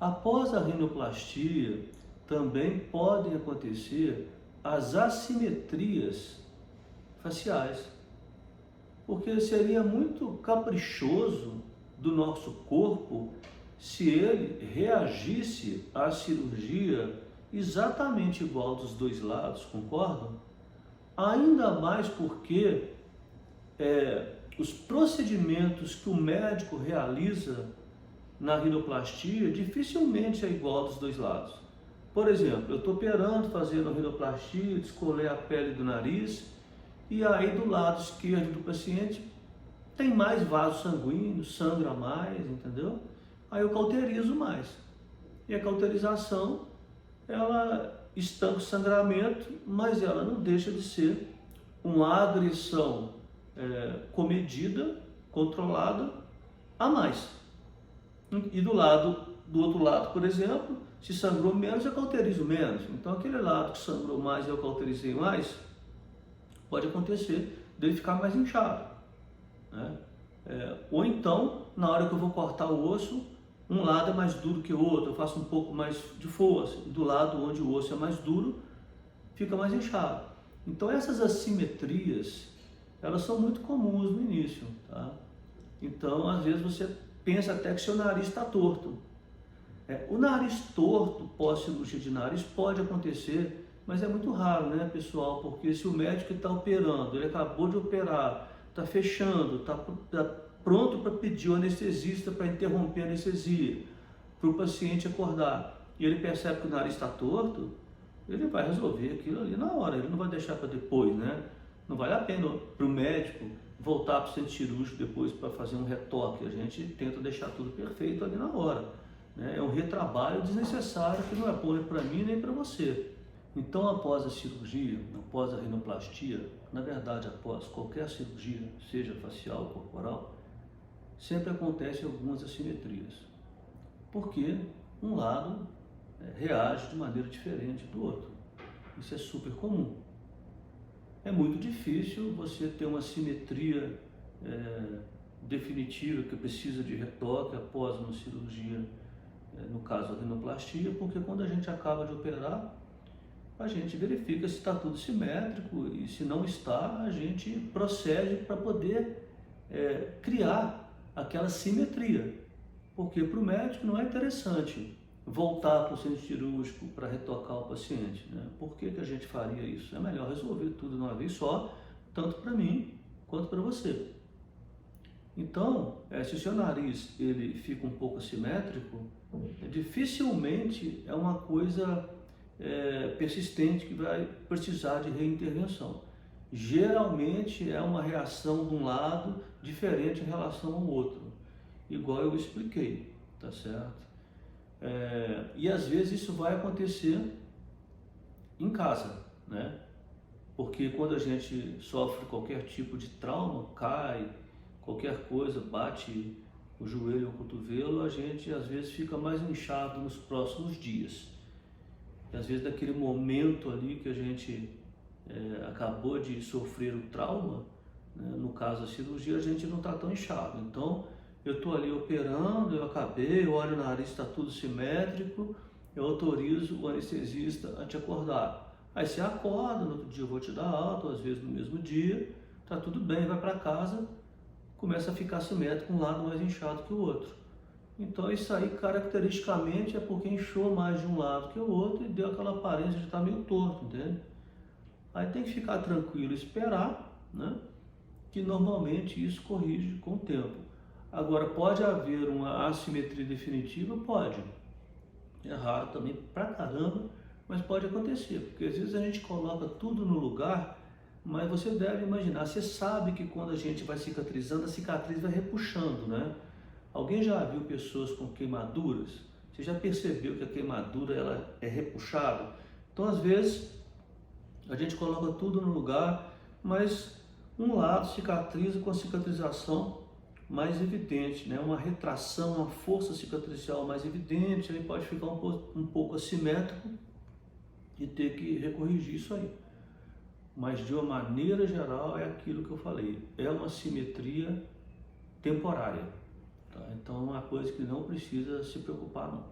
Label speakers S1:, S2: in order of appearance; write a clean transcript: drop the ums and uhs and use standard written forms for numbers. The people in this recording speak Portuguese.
S1: Após a rinoplastia, também podem acontecer as assimetrias faciais, porque seria muito caprichoso do nosso corpo se ele reagisse à cirurgia exatamente igual dos dois lados, concordam? Ainda mais porque os procedimentos que o médico realiza na rinoplastia dificilmente é igual dos dois lados. Por exemplo, eu estou operando, fazendo a rinoplastia, descolei a pele do nariz, e aí do lado esquerdo do paciente tem mais vaso sanguíneo, sangra mais, entendeu? Aí eu cauterizo mais. E a cauterização, ela estanca o sangramento, mas ela não deixa de ser uma agressão comedida, controlada, a mais. E do outro lado, por exemplo, se sangrou menos, eu cauterizo menos. Então aquele lado que sangrou mais e eu cauterizei mais, pode acontecer dele ficar mais inchado, né? Ou então, na hora que eu vou cortar o osso, um lado é mais duro que o outro, eu faço um pouco mais de força, e do lado onde o osso é mais duro, fica mais inchado. Então essas assimetrias, elas são muito comuns no início, tá? Então, às vezes você pensa até que seu nariz está torto. O nariz torto pós-cirurgia de nariz pode acontecer, mas é muito raro, né, pessoal? Porque se o médico está operando, ele acabou de operar, está fechando, está pronto para pedir o anestesista para interromper a anestesia, para o paciente acordar, e ele percebe que o nariz está torto, ele vai resolver aquilo ali na hora, ele não vai deixar para depois, né? Não vale a pena para o médico voltar para o centro cirúrgico depois para fazer um retoque. A gente tenta deixar tudo perfeito ali na hora, né? É um retrabalho desnecessário que não é bom nem para mim nem para você. Então, após a cirurgia, após a rinoplastia, na verdade, após qualquer cirurgia, seja facial ou corporal, sempre acontecem algumas assimetrias, porque um lado reage de maneira diferente do outro. Isso é super comum. É muito difícil você ter uma simetria definitiva que precisa de retoque após uma cirurgia, no caso a rinoplastia, porque quando a gente acaba de operar, a gente verifica se está tudo simétrico, e se não está, a gente procede para poder criar aquela simetria, porque para o médico não é interessante voltar para o centro cirúrgico para retocar o paciente, né? Por que a gente faria isso? É melhor resolver tudo de uma vez só, tanto para mim quanto para você. Então, se o seu nariz ele fica um pouco assimétrico, dificilmente é uma coisa persistente que vai precisar de reintervenção. Geralmente é uma reação de um lado diferente em relação ao outro, igual eu expliquei, tá certo? E às vezes isso vai acontecer em casa, né? Porque quando a gente sofre qualquer tipo de trauma, cai, qualquer coisa, bate o joelho ou o cotovelo, a gente às vezes fica mais inchado nos próximos dias. E às vezes naquele momento ali que a gente acabou de sofrer o trauma, né? No caso a cirurgia, a gente não está tão inchado. Então, eu estou ali operando, eu acabei, eu olho o nariz, está tudo simétrico, eu autorizo o anestesista a te acordar. Aí você acorda, no outro dia eu vou te dar alta, às vezes no mesmo dia, está tudo bem, vai para casa, começa a ficar simétrico, um lado mais inchado que o outro. Então isso aí caracteristicamente é porque inchou mais de um lado que o outro e deu aquela aparência de estar meio torto, entende? Aí tem que ficar tranquilo e esperar, né? Que normalmente isso corrige com o tempo. Agora, pode haver uma assimetria definitiva? Pode. É raro também pra caramba, mas pode acontecer, porque às vezes a gente coloca tudo no lugar, mas você deve imaginar, você sabe que quando a gente vai cicatrizando, a cicatriz vai repuxando, né? Alguém já viu pessoas com queimaduras? Você já percebeu que a queimadura ela é repuxada? Então, às vezes, a gente coloca tudo no lugar, mas um lado cicatriza com a cicatrização mais evidente, né? Uma retração, uma força cicatricial mais evidente, aí pode ficar um pouco assimétrico e ter que recorrigir isso aí. Mas de uma maneira geral é aquilo que eu falei, é uma simetria temporária, tá? Então é uma coisa que não precisa se preocupar não.